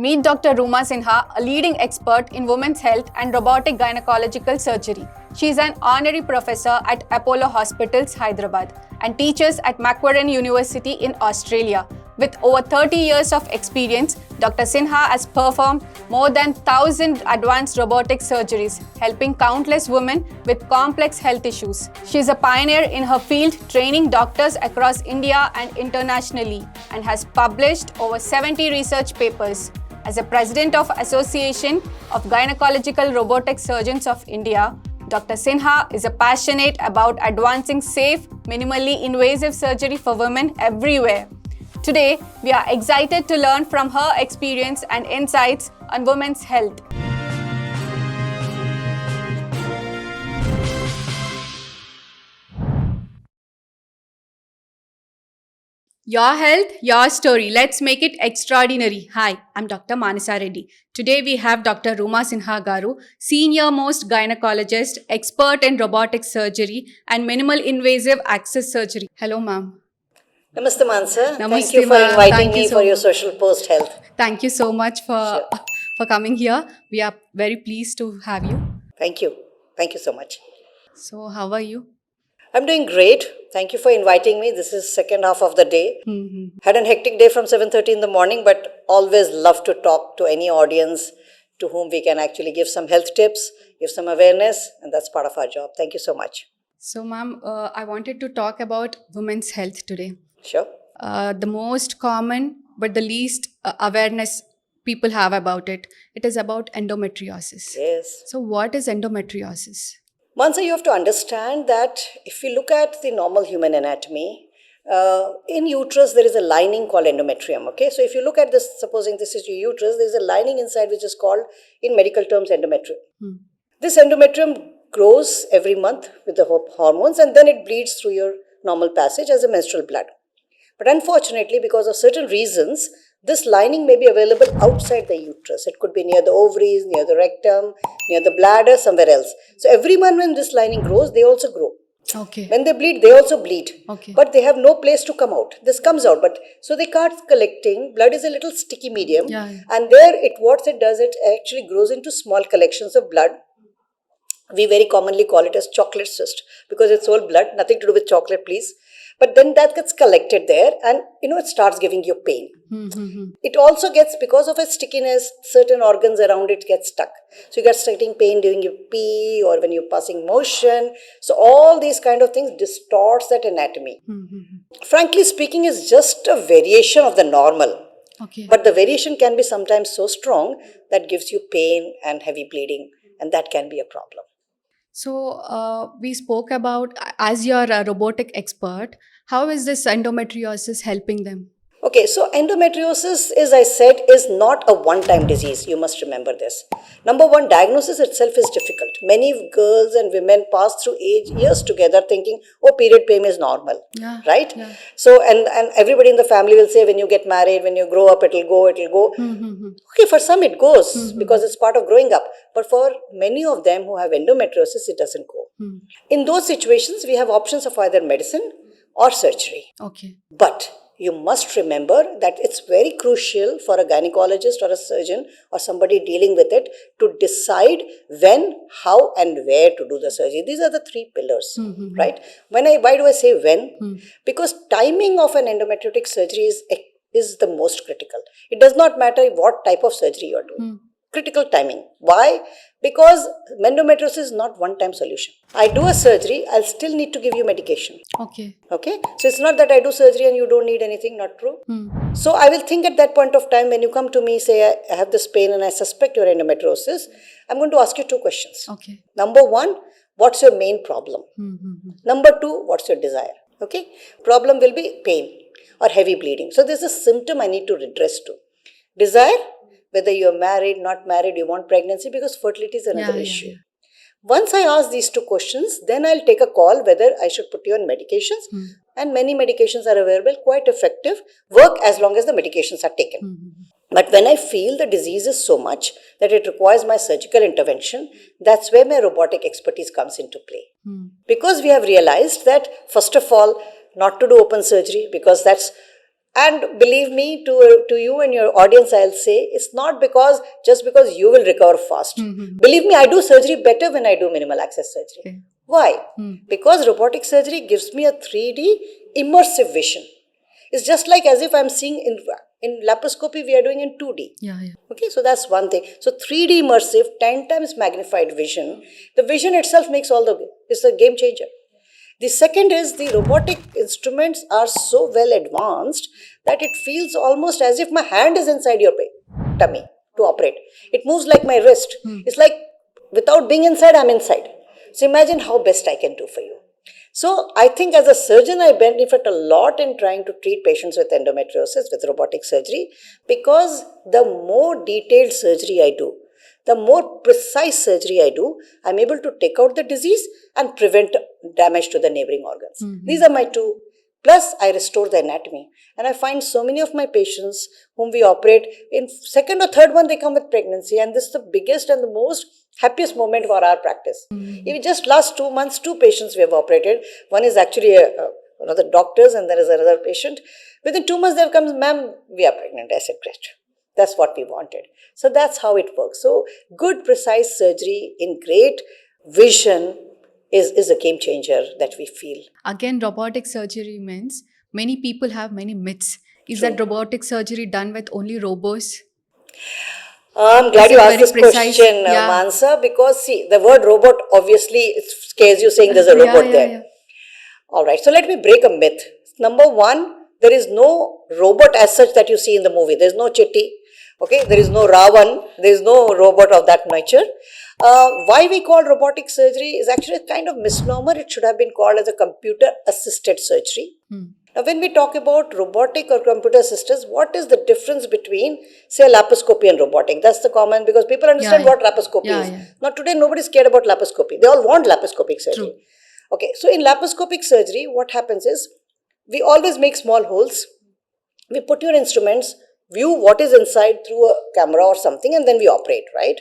Meet Dr. Ruma Sinha, a leading expert in women's health and robotic gynecological surgery. She is an honorary professor at Apollo Hospitals, Hyderabad, and teaches at Macquarie University in Australia. With over 30 years of experience, Dr. Sinha has performed more than 1,000 advanced robotic surgeries, helping countless women with complex health issues. She is a pioneer in her field, training doctors across India and internationally, and has published over 70 research papers. As a president of Association of Gynecological Robotic Surgeons of India, Dr. Sinha is passionate about advancing safe, minimally invasive surgery for women everywhere. Today, we are excited to learn from her experience and insights on women's health. Your health, your story. Let's make it extraordinary. Hi, I'm Dr. Manasa Reddy. Today we have Dr. Ruma Sinha Garu, senior most gynecologist, expert in robotic surgery and minimal invasive access surgery. Hello, ma'am. Namaste, Mansa. Namaste, Thank you for ma'am. inviting Thank you me so for your much. social post health. Thank you so much Sure. for coming here. We are very pleased to have you. Thank you. Thank you so much. So, how are you? I'm doing great. Thank you for inviting me. This is second half of the day. Had a hectic day from 7:30 in the morning, but always love to talk to any audience to whom we can actually give some health tips, give some awareness, and that's part of our job. Thank you so much. So, ma'am, I wanted to talk about women's health today. Sure. The most common but the least awareness people have about it. It is about endometriosis. Yes. So, what is endometriosis? Mansa, you have to understand that if you look at the normal human anatomy, in uterus there is a lining called endometrium. Okay, so if you look at this, supposing this is your uterus, there is a lining inside which is called, in medical terms, endometrium. This endometrium grows every month with the hormones, and then it bleeds through your normal passage as a menstrual blood. But unfortunately, because of certain reasons, this lining may be available outside the uterus. It could be near the ovaries, near the rectum, near the bladder, somewhere else. So every month when this lining grows, they also grow. Okay. When they bleed, they also bleed. Okay. But they have no place to come out. This comes out, but so they start collecting. Blood is a little sticky medium, Yeah. and there what it does, it actually grows into small collections of blood. We very commonly call it as chocolate cyst because it's all blood, nothing to do with chocolate, please. But then that gets collected there, and it starts giving you pain. It also gets, because of its stickiness, certain organs around it get stuck. So you get starting pain during you pee or when you're passing motion. So all these kind of things distorts that anatomy. Frankly speaking, is just a variation of the normal. Okay. But the variation can be sometimes so strong that gives you pain and heavy bleeding, and that can be a problem. So, we spoke about, as you're a robotic expert, how is this endometriosis helping them? Okay, so endometriosis, as I said, is not a one-time disease. You must remember this. Number one, diagnosis itself is difficult. Many girls and women pass through years together thinking, oh, period pain is normal, right? Yeah. So, and everybody in the family will say, when you get married, when you grow up, it'll go. Okay, for some it goes because it's part of growing up. But for many of them who have endometriosis, it doesn't go. In those situations, we have options of either medicine or surgery. Okay. But you must remember that it's very crucial for a gynecologist or a surgeon or somebody dealing with it to decide when, how, and where to do the surgery. These are the three pillars, right? Why do I say when? Because timing of an endometriotic surgery is the most critical. It does not matter what type of surgery you are doing. Critical timing. Why? Because endometriosis is not one-time solution. I do a surgery, I'll still need to give you medication. Okay. Okay? So it's not that I do surgery and you don't need anything, not true. So I will think at that point of time when you come to me, say I have this pain and I suspect your endometriosis, I'm going to ask you two questions. Okay. Number one, what's your main problem? Number two, what's your desire? Okay? Problem will be pain or heavy bleeding. So there's a symptom I need to redress to. Desire, whether you're married, not married, you want pregnancy, because fertility is another issue. Once I ask these two questions, then I'll take a call whether I should put you on medications. And many medications are available, quite effective, work as long as the medications are taken. But when I feel the disease is so much that it requires my surgical intervention, that's where my robotic expertise comes into play. Because we have realized that, first of all, not to do open surgery, because that's And believe me, to you and your audience, I'll say it's not just because you will recover fast. Believe me, I do surgery better when I do minimal access surgery. Okay. Why? Because robotic surgery gives me a 3D immersive vision. It's just like as if I'm seeing in laparoscopy, we are doing in 2D. Yeah, yeah. Okay, so that's one thing. So 3D immersive, 10 times magnified vision. The vision itself it's a game changer. The second is the robotic instruments are so well advanced that it feels almost as if my hand is inside your tummy to operate. It moves like my wrist. It's like without being inside, I'm inside. So imagine how best I can do for you. So I think as a surgeon, I benefit a lot in trying to treat patients with endometriosis with robotic surgery, because the more detailed surgery I do, the more precise surgery I do, I'm able to take out the disease and prevent damage to the neighboring organs. These are my two. Plus, I restore the anatomy. And I find so many of my patients whom we operate, in second or third one, they come with pregnancy. And this is the biggest and the most happiest moment for our practice. Even just last 2 months, 2 patients we have operated. One is actually one of the doctors, and there is another patient. Within 2 months, there comes, ma'am, we are pregnant. I said, great. That's what we wanted. So that's how it works. So good, precise surgery in great vision is a game changer that we feel. Again, robotic surgery means many people have many myths. Is True. that robotic surgery done with only robots? I'm glad Is you it asked very this precise? question, Yeah. Mansa, because see, the word robot obviously it scares you saying there's a robot there. All right, so let me break a myth. Number one, there is no robot as such that you see in the movie. There's no Chitti, okay? There is no Ravan. There is no robot of that nature. Why we call robotic surgery is actually a kind of misnomer. It should have been called as a computer-assisted surgery. Now, when we talk about robotic or computer assistance, what is the difference between, say, laparoscopy and robotic? That's the common, because people understand what laparoscopy is. Now, today, nobody's scared about laparoscopy. They all want laparoscopic surgery. True. Okay, so in laparoscopic surgery, what happens is, we always make small holes. We put your instruments, view what is inside through a camera or something, and then we operate, right?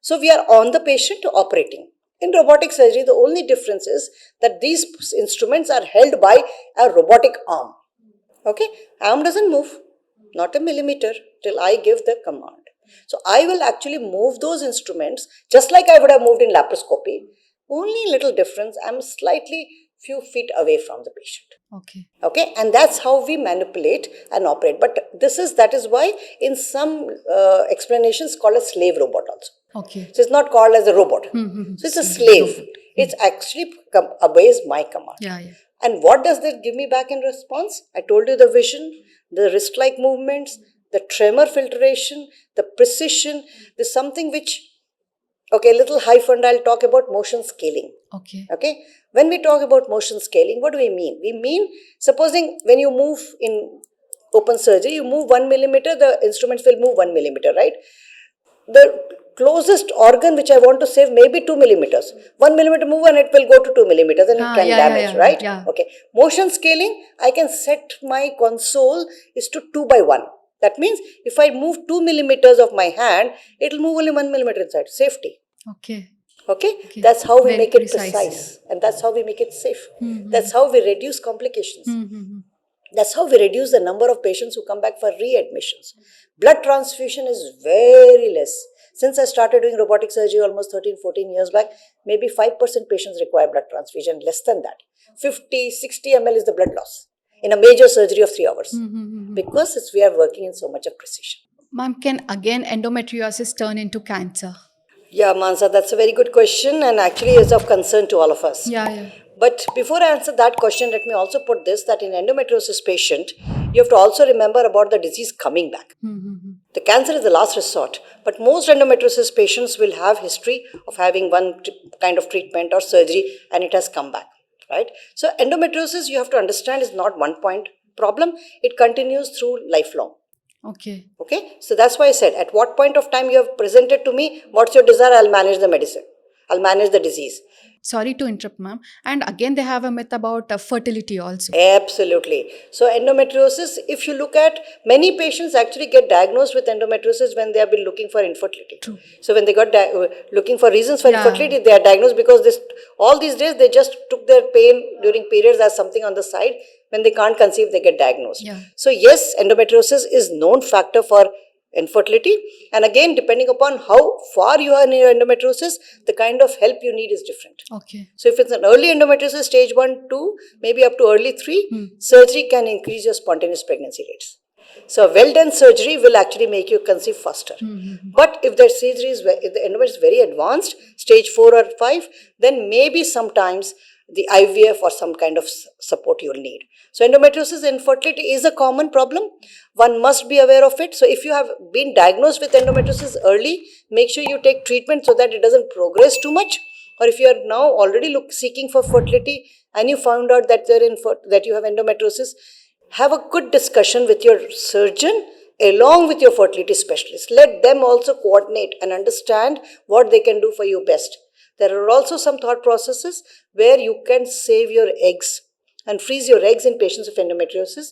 So we are on the patient operating. In robotic surgery, the only difference is that these instruments are held by a robotic arm. Okay, arm doesn't move, not a millimeter, till I give the command. So I will actually move those instruments just like I would have moved in laparoscopy. Only little difference, I'm slightly few feet away from the patient. Okay. Okay, and that's how we manipulate and operate. But that is why in some explanations called a slave robot also. Okay. So it's not called as a robot. So it's a slave. It's actually obeys my command. Yeah. And what does that give me back in response? I told you the vision, the wrist-like movements, the tremor filtration, the precision. There's something which, okay, little hyphen, I'll talk about motion scaling. Okay. When we talk about motion scaling, what do we mean? We mean, supposing when you move in open surgery, you move 1 millimeter, the instruments will move 1 millimeter, right? The closest organ which I want to save may be 2 millimeters. 1 millimeter move and it will go to 2 millimeters and it can damage, right? Yeah. Okay. Motion scaling, I can set my console is to 2 by 1. That means if I move 2 millimeters of my hand, it will move only 1 millimeter inside. Safety. Okay. That's how we Very make it precise. And that's how we make it safe. That's how we reduce complications. That's how we reduce the number of patients who come back for readmissions. Blood transfusion is very less. Since I started doing robotic surgery almost 13, 14 years back, maybe 5% patients require blood transfusion, less than that. 50, 60 ml is the blood loss in a major surgery of 3 hours. Because we are working in so much of precision. Ma'am, can again endometriosis turn into cancer? Yeah, Mansa, that's a very good question and actually is of concern to all of us. Yeah. But before I answer that question, let me also put this, that in endometriosis patient, you have to also remember about the disease coming back. The cancer is the last resort, but most endometriosis patients will have history of having one kind of treatment or surgery and it has come back, right? So endometriosis, you have to understand, is not one point problem. It continues through lifelong. Okay. So that's why I said, at what point of time you have presented to me, what's your desire, I'll manage the medicine. I'll manage the disease. Sorry to interrupt, ma'am. And again, they have a myth about fertility also. Absolutely. So endometriosis, if you look at, many patients actually get diagnosed with endometriosis when they have been looking for infertility. True. So when they got looking for reasons for infertility, they are diagnosed because all these days they just took their pain during periods as something on the side. when they can't conceive, they get diagnosed. Yeah. So yes, endometriosis is known factor for infertility, and again, depending upon how far you are in your endometriosis, the kind of help you need is different. Okay. So if it's an early endometriosis, stage 1, 2, maybe up to early 3, surgery can increase your spontaneous pregnancy rates. So a well done surgery will actually make you conceive faster. But if the surgery is, if the endometriosis is very advanced, stage 4 or 5, then maybe sometimes the IVF or some kind of support you'll need. So endometriosis infertility is a common problem. One must be aware of it. So if you have been diagnosed with endometriosis early, make sure you take treatment so that it doesn't progress too much. Or if you are now already seeking for fertility and you found out that that you have endometriosis, have a good discussion with your surgeon along with your fertility specialist. Let them also coordinate and understand what they can do for you best. There are also some thought processes where you can save your eggs and freeze your eggs in patients with endometriosis,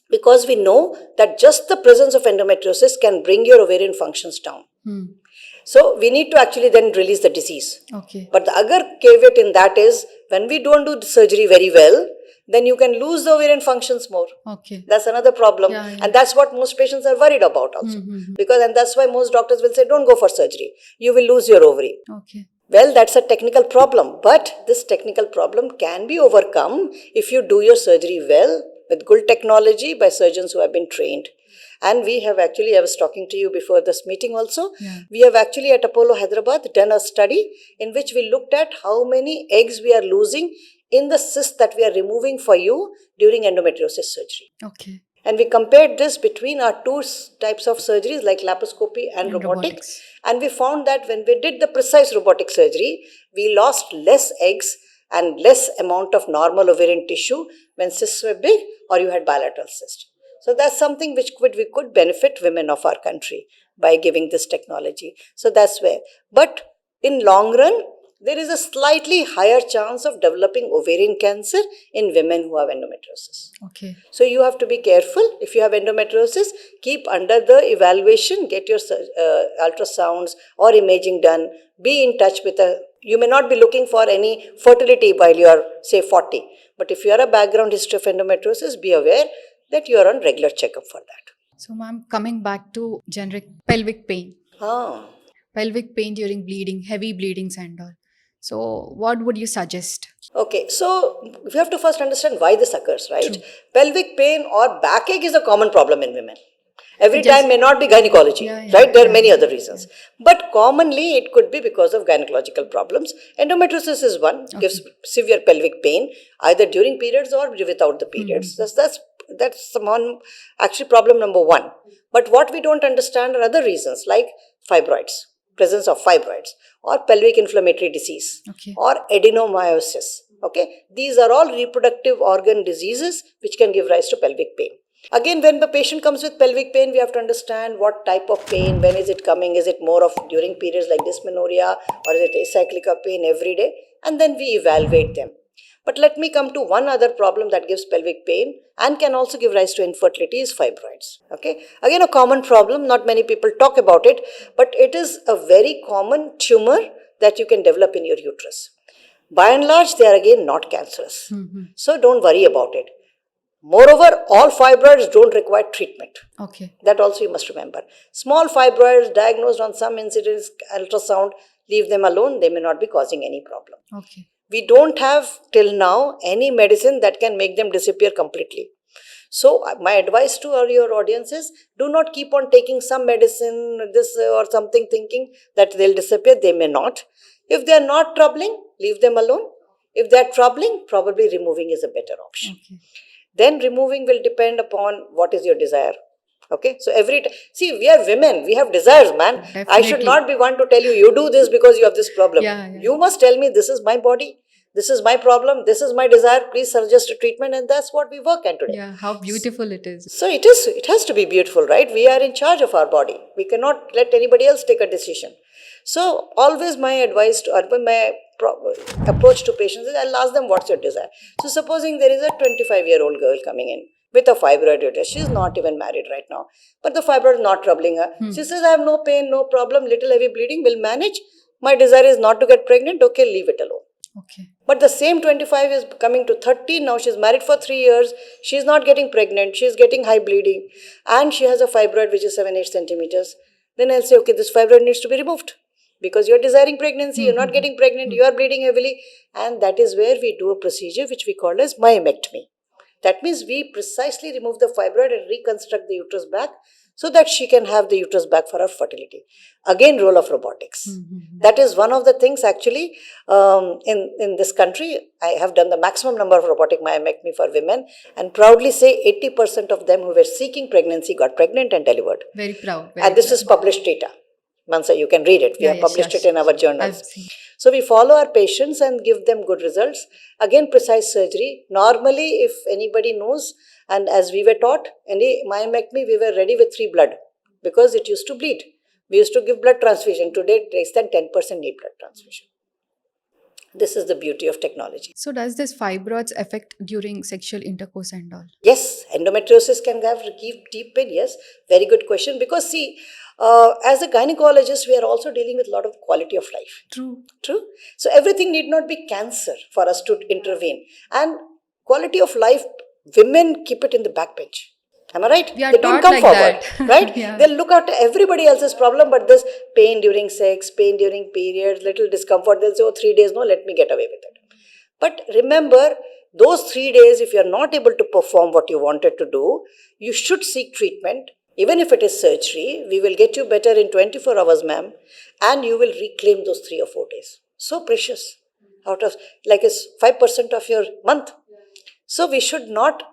because we know that just the presence of endometriosis can bring your ovarian functions down. So we need to actually then release the disease. Okay. But the other caveat in that is, when we don't do the surgery very well, then you can lose the ovarian functions more. Okay. That's another problem. Yeah. And that's what most patients are worried about also. And that's why most doctors will say, don't go for surgery. You will lose your ovary. Okay. Well, that's a technical problem. But this technical problem can be overcome if you do your surgery well with good technology by surgeons who have been trained. And we have actually, I was talking to you before this meeting also, we have actually at Apollo Hyderabad done a study in which we looked at how many eggs we are losing in the cyst that we are removing for you during endometriosis surgery. Okay. And we compared this between our two types of surgeries like laparoscopy and robotics. And we found that when we did the precise robotic surgery, we lost less eggs and less amount of normal ovarian tissue when cysts were big or you had bilateral cyst. So that's something which we could benefit women of our country by giving this technology. So that's where. But in long run, there is a slightly higher chance of developing ovarian cancer in women who have endometriosis. Okay. So you have to be careful. If you have endometriosis, keep under the evaluation, get your ultrasounds or imaging done. Be in touch with you may not be looking for any fertility while you are, say, 40. But if you are a background history of endometriosis, be aware that you are on regular checkup for that. So, ma'am, coming back to generic pelvic pain. Pelvic pain during bleeding, heavy bleedings and all. So, what would you suggest? Okay, so we have to first understand why this occurs, right? True. Pelvic pain or backache is a common problem in women. Every time may not be gynecology, right? There are many other reasons. But commonly it could be because of gynecological problems. Endometriosis is one, gives severe pelvic pain either during periods or without the periods. That's one, actually problem number one. But what we don't understand are other reasons like fibroids, presence of fibroids, or pelvic inflammatory disease, or adenomyosis. Okay, these are all reproductive organ diseases which can give rise to pelvic pain. Again, when the patient comes with pelvic pain, we have to understand what type of pain, when is it coming, is it more of during periods like dysmenorrhea, or is it acyclic pain every day, and then we evaluate them. But let me come to one other problem that gives pelvic pain and can also give rise to infertility is fibroids. Okay, again a common problem, not many people talk about it, but it is a very common tumor that you can develop in your uterus. By and large, they are again not cancerous. So don't worry about it. Moreover, all fibroids don't require treatment. Okay. That also you must remember. Small fibroids diagnosed on some incidence ultrasound, leave them alone. They may not be causing any problem. Okay. We don't have till now any medicine that can make them disappear completely. So my advice to all your audience is, do not keep on taking some medicine, this or something, thinking that they'll disappear. They may not. If they are not troubling, leave them alone. If they are troubling, probably removing is a better option. Okay. Then removing will depend upon what is your desire. Okay, so see, we are women, we have desires, man. Definitely. I should not be one to tell you, you do this because you have this problem. Yeah. You must tell me, this is my body, this is my problem, this is my desire, please suggest a treatment, and that's what we work on today. Yeah, how beautiful it is. So it has to be beautiful, right? We are in charge of our body. We cannot let anybody else take a decision. So always my advice my approach to patients is, I'll ask them, what's your desire? So supposing there is a 25-year-old girl coming in with a fibroid uterus. She's not even married right now, but the fibroid is not troubling her. She says, I have no pain, no problem, little heavy bleeding, will manage. My desire is not to get pregnant. Okay, leave it alone. Okay. But the same 25 is coming to 30, now she's married for 3 years, she's not getting pregnant, she's getting high bleeding, and she has a fibroid which is 7-8 centimeters. Then I'll say, okay, this fibroid needs to be removed. Because you're desiring pregnancy, you're not getting pregnant, you are bleeding heavily, and that is where we do a procedure which we call as myomectomy. That means we precisely remove the fibroid and reconstruct the uterus back so that she can have the uterus back for her fertility. Again, role of robotics. That is one of the things actually in this country. I have done the maximum number of robotic myomectomy for women and proudly say 80% of them who were seeking pregnancy got pregnant and delivered. Very proud. And this is published data. Mansa, you can read it. We have published it in our journals. So we follow our patients and give them good results. Again, precise surgery. Normally, if anybody knows, and as we were taught, any myomectomy, we were ready with 3 blood because it used to bleed. We used to give blood transfusion. Today, less than 10% need blood transfusion. This is the beauty of technology. So does this fibroids affect during sexual intercourse and all? Yes, endometriosis can give deep pain. Yes, very good question. Because see, as a gynecologist, we are also dealing with a lot of quality of life. True. So everything need not be cancer for us to intervene. And quality of life, women keep it in the backbench. Am I right? We are They don't taught come like forward, that. right? Yeah. They'll look after everybody else's problem, but this pain during sex, pain during periods, little discomfort, they'll say, oh, 3 days, no, let me get away with it. But remember, those 3 days, if you're not able to perform what you wanted to do, you should seek treatment. Even if it is surgery, we will get you better in 24 hours, ma'am, and you will reclaim those 3 or 4 days. So precious. Out of, like, it's 5% of your month. So we should not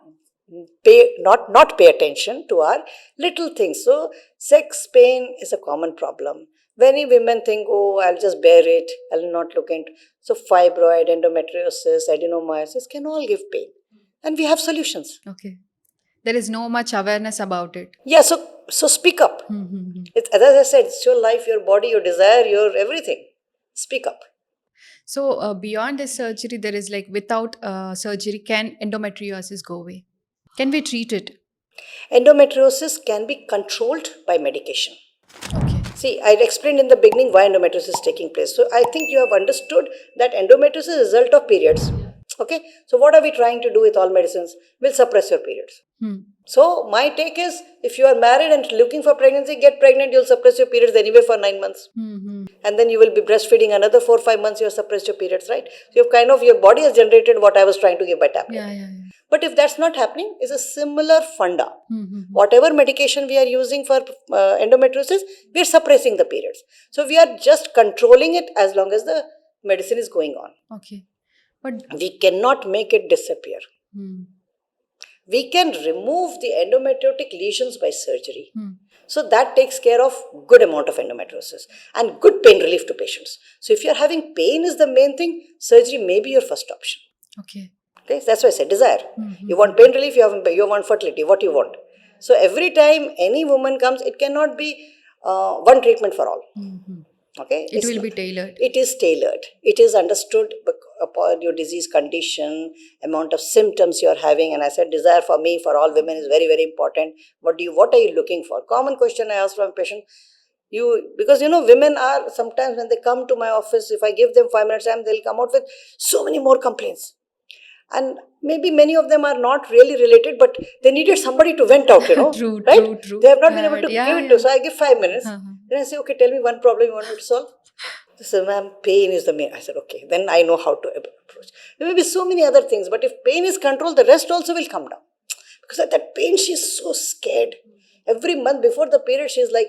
pay attention to our little things. So sex pain is a common problem. Many women think, oh, I'll just bear it, I'll not look into. So fibroid, endometriosis, adenomyosis can all give pain. And we have solutions. Okay. There is no much awareness about it. Yeah, so speak up. It's, as I said, it's your life, your body, your desire, your everything. Speak up. So beyond this surgery, there is like without surgery, can endometriosis go away? Can we treat it? Endometriosis can be controlled by medication. Okay. See, I explained in the beginning why endometriosis is taking place. So I think you have understood that endometriosis is a result of periods. Okay, so what are we trying to do with all medicines? We'll suppress your periods. So my take is, if you are married and looking for pregnancy, get pregnant, you'll suppress your periods anyway for 9 months. And then you will be breastfeeding another 4-5 months, you have suppressed your periods, right? So your body has generated what I was trying to give by tablet. Yeah. But if that's not happening, it's a similar funda. Whatever medication we are using for endometriosis, we are suppressing the periods. So we are just controlling it as long as the medicine is going on. Okay. But we cannot make it disappear. We can remove the endometriotic lesions by surgery. So that takes care of good amount of endometriosis and good pain relief to patients. So if you're having pain is the main thing, surgery may be your first option. okay. Okay, that's why I said desire. You want pain relief, you want fertility, what you want. So every time any woman comes, it cannot be one treatment for all. Okay, It will be tailored. It is tailored. It is understood upon your disease condition, amount of symptoms you are having. And I said desire for me, for all women is very, very important. What are you looking for? Common question I ask from a patient. Because women are sometimes when they come to my office, if I give them 5 minutes time, they'll come out with so many more complaints. And maybe many of them are not really related, but they needed somebody to vent out, True, right? true. They have not been able to Yeah, give it to. So I give 5 minutes. Then I say, okay, tell me one problem you want me to solve. They say, ma'am, pain is the main. I said, okay, then I know how to approach. There may be so many other things, but if pain is controlled, the rest also will come down. Because at that pain, she's so scared. Every month before the period, she's like,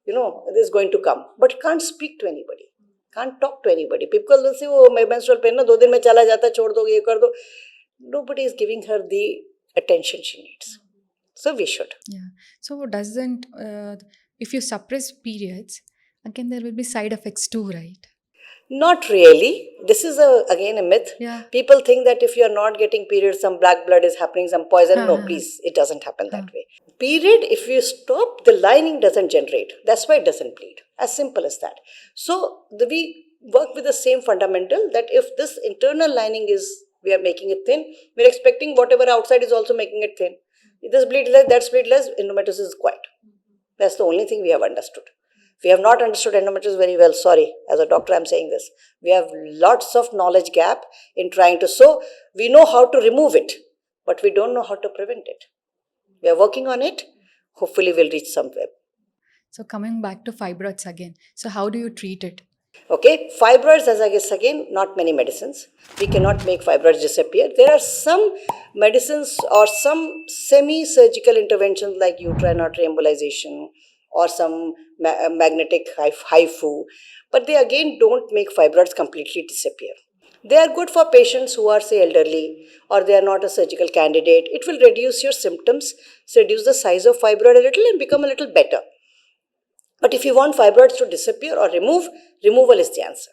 this is going to come. But can't speak to anybody. Can't talk to anybody. People will say, oh, my menstrual pain, 2 दिन में चला जाता, छोड़ दो, ये कर दो. Nobody is giving her the attention she needs. So we should. Yeah. So doesn't, if you suppress periods, again there will be side effects too, right? Not really. This is again a myth. Yeah. People think that if you are not getting periods, some black blood is happening, some poison. No, please, it doesn't happen that way. Period, if you stop, the lining doesn't generate. That's why it doesn't bleed. As simple as that. So we work with the same fundamental that if this internal lining we are making it thin, we're expecting whatever outside is also making it thin. This bleed less, that's bleed less, endometriosis is quiet. That's the only thing we have understood. We have not understood endometriosis very well. Sorry, as a doctor, I'm saying this. We have lots of knowledge gap in trying to. So we know how to remove it, but we don't know how to prevent it. We are working on it. Hopefully, we'll reach somewhere. So coming back to fibroids again. So how do you treat it? Okay, fibroids, as I guess again, not many medicines. We cannot make fibroids disappear. There are some medicines or some semi-surgical interventions like uterine artery embolization or some magnetic HIFU, but they again don't make fibroids completely disappear. They are good for patients who are, say, elderly or they are not a surgical candidate. It will reduce your symptoms, reduce the size of fibroid a little and become a little better. But if you want fibroids to disappear or remove, removal is the answer.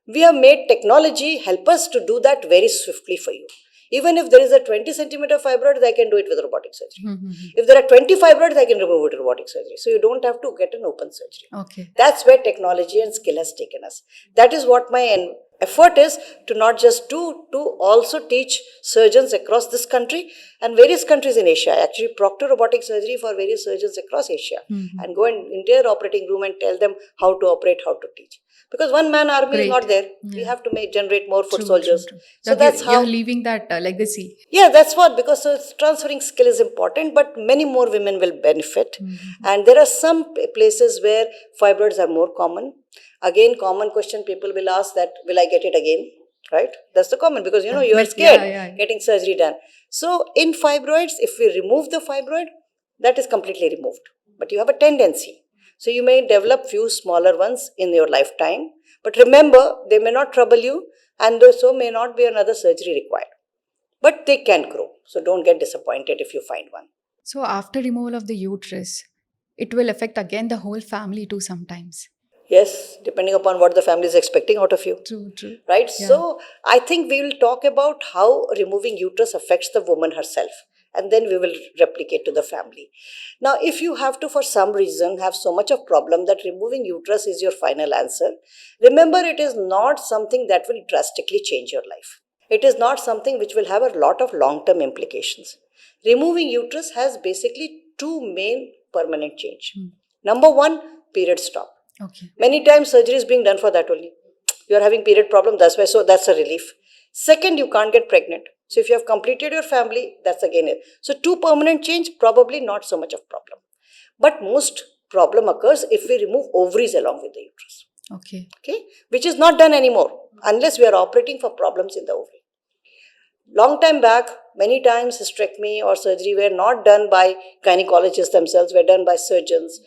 We have made technology help us to do that very swiftly for you. Even if there is a 20 centimeter fibroid, I can do it with robotic surgery. If there are 20 fibroids, I can remove it with robotic surgery. So you don't have to get an open surgery. Okay. That's where technology and skill has taken us. That is what my effort is, to not just do, to also teach surgeons across this country and various countries in Asia. I actually proctor robotic surgery for various surgeons across Asia and go into their operating room and tell them how to operate, how to teach. Because one man army is not there. We have to generate more foot soldiers. So that's how you're leaving that legacy. Yeah, that's what, because transferring skill is important, but many more women will benefit. And there are some places where fibroids are more common. Again, common question people will ask that, will I get it again? Right? That's the common, because you are scared getting surgery done. So in fibroids, if we remove the fibroid, that is completely removed. But you have a tendency. So you may develop few smaller ones in your lifetime. But remember, they may not trouble you, and so may not be another surgery required. But they can grow. So don't get disappointed if you find one. So after removal of the uterus, it will affect again the whole family too sometimes. Yes, depending upon what the family is expecting out of you. True. Right? Yeah. So I think we will talk about how removing uterus affects the woman herself. And then we will replicate to the family. Now, if you have to, for some reason, have so much of problem that removing uterus is your final answer, remember, it is not something that will drastically change your life. It is not something which will have a lot of long-term implications. Removing uterus has basically two main permanent change. Number one, period stop. Okay. Many times surgery is being done for that only. You are having period problem, that's why, so that's a relief. Second, you can't get pregnant. So if you have completed your family, that's again it. So two permanent change, probably not so much of problem. But most problem occurs if we remove ovaries along with the uterus. Okay. Which is not done anymore unless we are operating for problems in the ovary. Long time back, many times hysterectomy or surgery were not done by gynecologists themselves, were done by surgeons.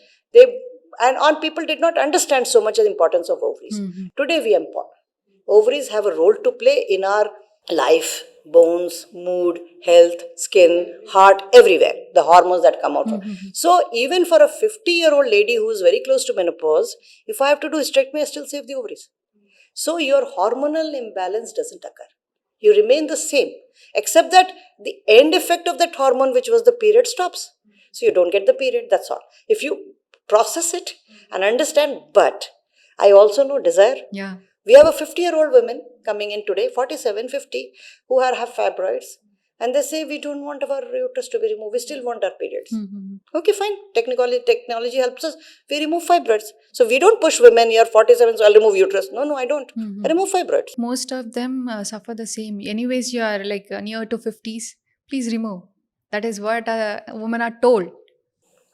People did not understand so much the importance of ovaries. Today we import. Ovaries have a role to play in our life, bones, mood, health, skin, heart, everywhere. The hormones that come out. So even for a 50-year-old lady who is very close to menopause, if I have to do hysterectomy, I still save the ovaries. So your hormonal imbalance doesn't occur. You remain the same, except that the end effect of that hormone, which was the period, stops. So you don't get the period, that's all. If you process it and understand, but I also know desire. Yeah. We have a 50-year-old woman coming in today, 47, 50, who have fibroids. And they say, we don't want our uterus to be removed. We still want our periods. Okay, fine. Technology helps us. We remove fibroids. So we don't push women, you're 47, so I'll remove uterus. No, I don't. I remove fibroids. Most of them suffer the same. Anyways, you are near to 50s. Please remove. That is what women are told.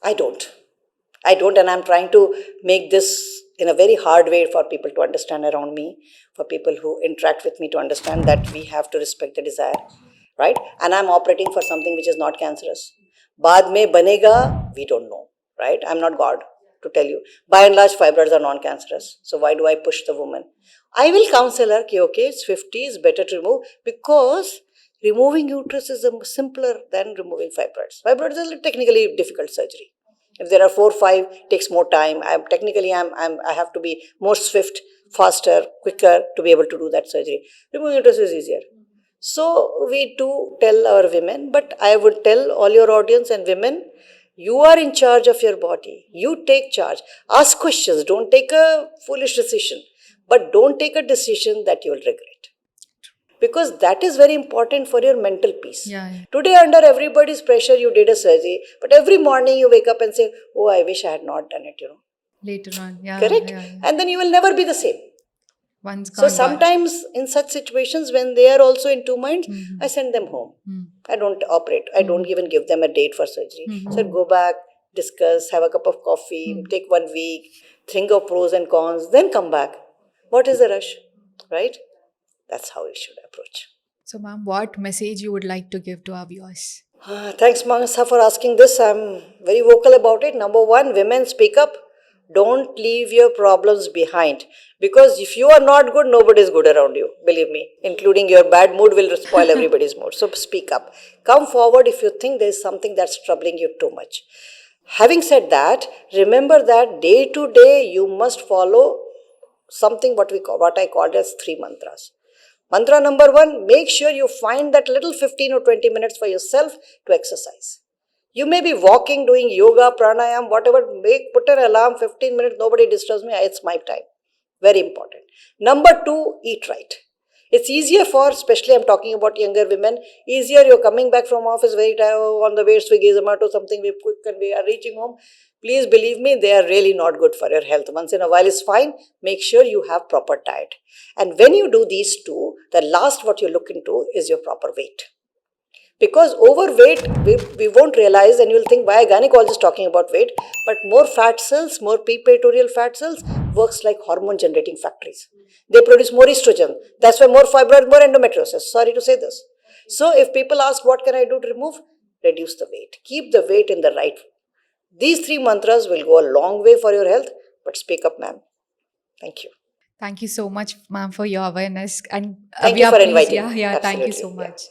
I don't. And I'm trying to make this in a very hard way for people to understand around me, for people who interact with me to understand that we have to respect the desire, right? And I'm operating for something which is not cancerous. Baad mein banega, we don't know, right? I'm not God to tell you. By and large, fibroids are non-cancerous. So why do I push the woman? I will counsel her, okay, it's 50, it's better to remove, because removing uterus is simpler than removing fibroids. Fibroids is a technically difficult surgery. If there are 4 or 5, it takes more time. I have to be more swift, faster, quicker to be able to do that surgery. Removing uterus is easier. So we do tell our women, but I would tell all your audience and women, you are in charge of your body. You take charge. Ask questions. Don't take a foolish decision. But don't take a decision that you will regret. Because that is very important for your mental peace. Today, under everybody's pressure, you did a surgery. But every morning you wake up and say, oh, I wish I had not done it, later on. Yeah. Correct? Yeah, yeah. And then you will never be the same. One's So gone by. sometimes in such situations when they are also in two minds, Mhm. I send them home. Mm. I don't operate. I don't even give them a date for surgery. So go back, discuss, have a cup of coffee, take 1 week, think of pros and cons, then come back. What is the rush? Right? That's how we should approach. So, ma'am, what message you would like to give to our viewers? Thanks, Manasa, for asking this. I'm very vocal about it. Number one, women speak up. Don't leave your problems behind. Because if you are not good, nobody is good around you. Believe me, including your bad mood will spoil everybody's mood. So speak up. Come forward if you think there is something that's troubling you too much. Having said that, remember that day to day you must follow something what I called as 3 mantras. Mantra number one, make sure you find that little 15 or 20 minutes for yourself to exercise. You may be walking, doing yoga, pranayam, whatever, put an alarm, 15 minutes, nobody disturbs me, it's my time. Very important. Number two, eat right. It's easier for, especially I'm talking about younger women, easier you're coming back from office very tired, on the way, Swiggy, Zomato, something we quick and we are reaching home. Please believe me, they are really not good for your health. Once in a while is fine. Make sure you have proper diet. And when you do these two, the last what you look into is your proper weight. Because overweight, we won't realize, and you'll think, why a gynecologist is talking about weight, but more fat cells, more preparatorial fat cells works like hormone generating factories. They produce more estrogen. That's why more fibroid, more endometriosis. Sorry to say this. So if people ask, what can I do to remove? Reduce the weight. Keep the weight in the right. These 3 mantras will go a long way for your health, but speak up, ma'am. Thank you. Thank you so much, ma'am, for your awareness. And Thank you Abhya, for please, inviting me. yeah, thank you Absolutely, so yeah. much.